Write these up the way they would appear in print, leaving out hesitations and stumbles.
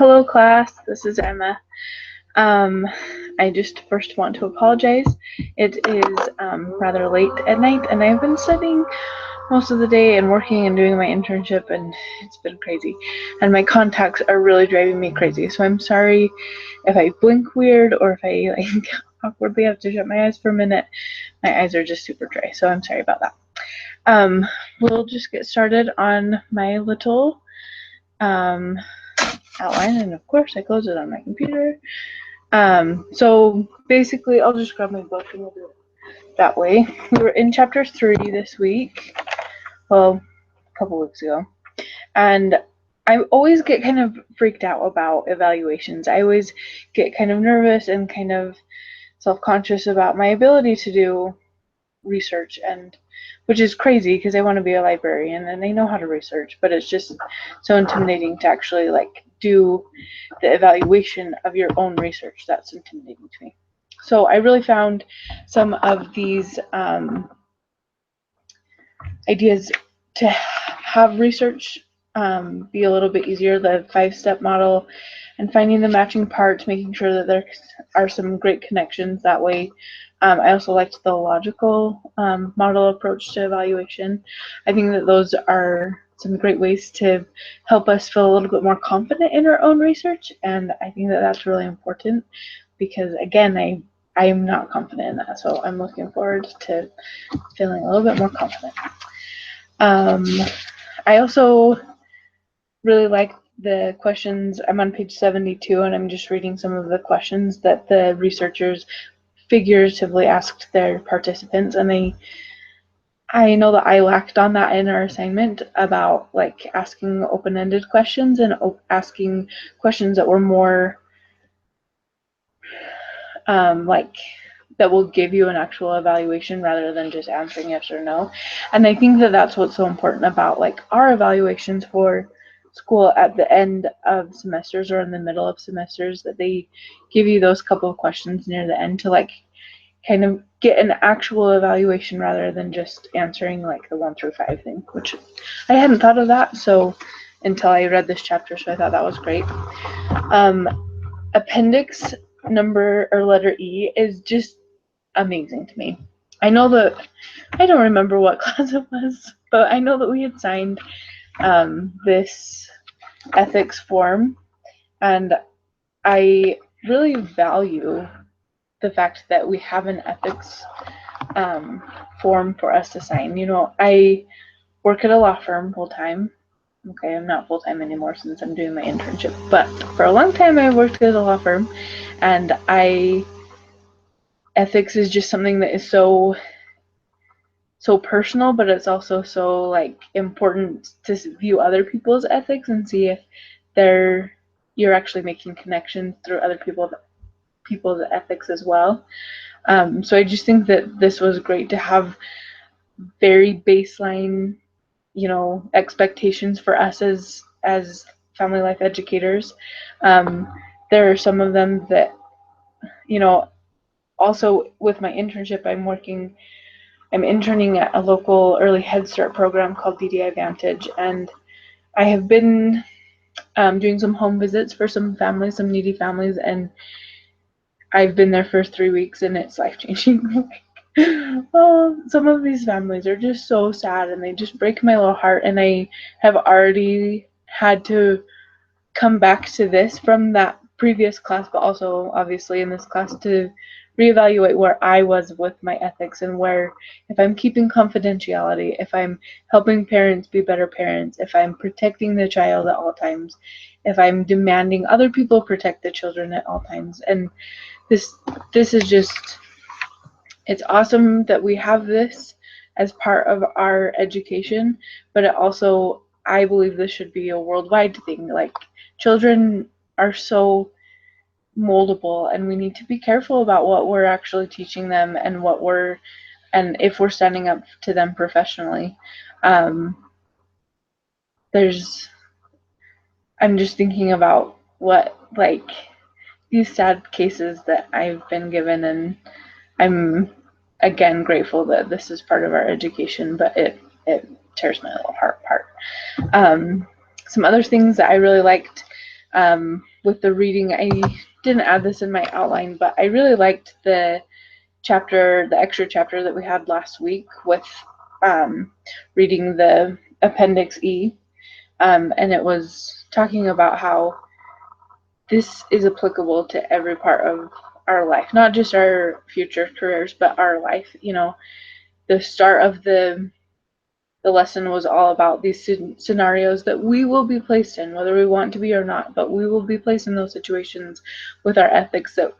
Hello class, this is Emma. I just first want to apologize. It is rather late at night and I've been studying most of the day and working and doing my internship, and it's been crazy. And my contacts are really driving me crazy, so I'm sorry if I blink weird or if I awkwardly have to shut my eyes for a minute. My eyes are just super dry, so I'm sorry about that. We'll just get started on my little outline, and of course I close it on my computer. So basically I'll just grab my book and we'll do it that way. We were in chapter 3 this week, well, a couple weeks ago, and I always get kind of freaked out about evaluations. I always get kind of nervous and kind of self-conscious about my ability to do research, and which is crazy because I want to be a librarian and I know how to research, but it's just so intimidating to actually do the evaluation of your own research. That's intimidating to me. So I really found some of these ideas to have research be a little bit easier, the 5-step model and finding the matching parts, making sure that there are some great connections that way. I also liked the logical model approach to evaluation. I think that those are some great ways to help us feel a little bit more confident in our own research, and I think that that's really important because, again, I am not confident in that, so I'm looking forward to feeling a little bit more confident. I also really like the questions. I'm on page 72 and I'm just reading some of the questions that the researchers figuratively asked their participants, and I know that I lacked on that in our assignment about asking open-ended questions and asking questions that were more that will give you an actual evaluation rather than just answering yes or no. And I think that that's what's so important about our evaluations for school at the end of semesters or in the middle of semesters, that they give you those couple of questions near the end to kind of get an actual evaluation rather than just answering the 1 through 5 thing, which I hadn't thought of that until I read this chapter, so I thought that was great. Appendix number or letter E is just amazing to me. I know that I don't remember what class it was, but I know that we had signed this ethics form, and I really value the fact that we have an ethics form for us to sign. I work at a law firm full-time. Okay, I'm not full-time anymore since I'm doing my internship, but for a long time I worked at a law firm, and ethics is just something that is so personal, but it's also so important to view other people's ethics and see if you're actually making connections through other people's ethics as well. So I just think that this was great to have very baseline, expectations for us as family life educators. There are some of them that, also with my internship, I'm interning at a local early Head Start program called DDI Vantage, and I have been doing some home visits for some needy families, and I've been there for 3 weeks, and it's life-changing. Some of these families are just so sad, and they just break my little heart, and I have already had to come back to this from that previous class, but also obviously in this class, to reevaluate where I was with my ethics, and where, if I'm keeping confidentiality, if I'm helping parents be better parents, if I'm protecting the child at all times, if I'm demanding other people protect the children at all times. And this is just, it's awesome that we have this as part of our education, but it also, I believe this should be a worldwide thing. Children are so moldable, and we need to be careful about what we're actually teaching them and if we're standing up to them professionally. I'm just thinking about what these sad cases that I've been given, and I'm again grateful that this is part of our education, but it tears my little heart apart. Some other things that I really liked with the reading. I didn't add this in my outline, but I really liked the extra chapter that we had last week with reading the Appendix E. And it was talking about how this is applicable to every part of our life, not just our future careers, but our life. The start of the lesson was all about these scenarios that we will be placed in, whether we want to be or not, but we will be placed in those situations with our ethics that,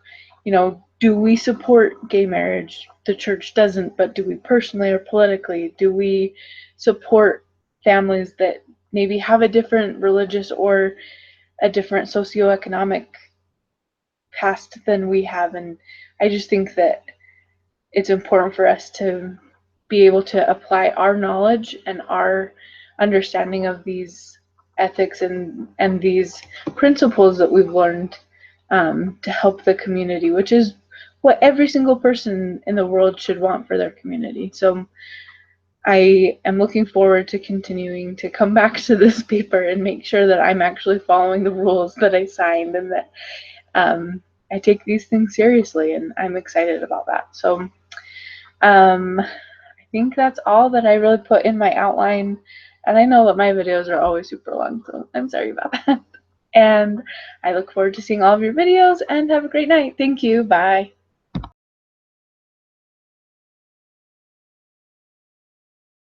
do we support gay marriage? The church doesn't, but do we personally or politically? Do we support families that maybe have a different religious or a different socioeconomic past than we have? And I just think that it's important for us to be able to apply our knowledge and our understanding of these ethics and these principles that we've learned to help the community, which is what every single person in the world should want for their community. So I am looking forward to continuing to come back to this paper and make sure that I'm actually following the rules that I signed, and that I take these things seriously, and I'm excited about that. So I think that's all that I really put in my outline, and I know that my videos are always super long, so I'm sorry about that. And I look forward to seeing all of your videos, and have a great night. Thank you. Bye.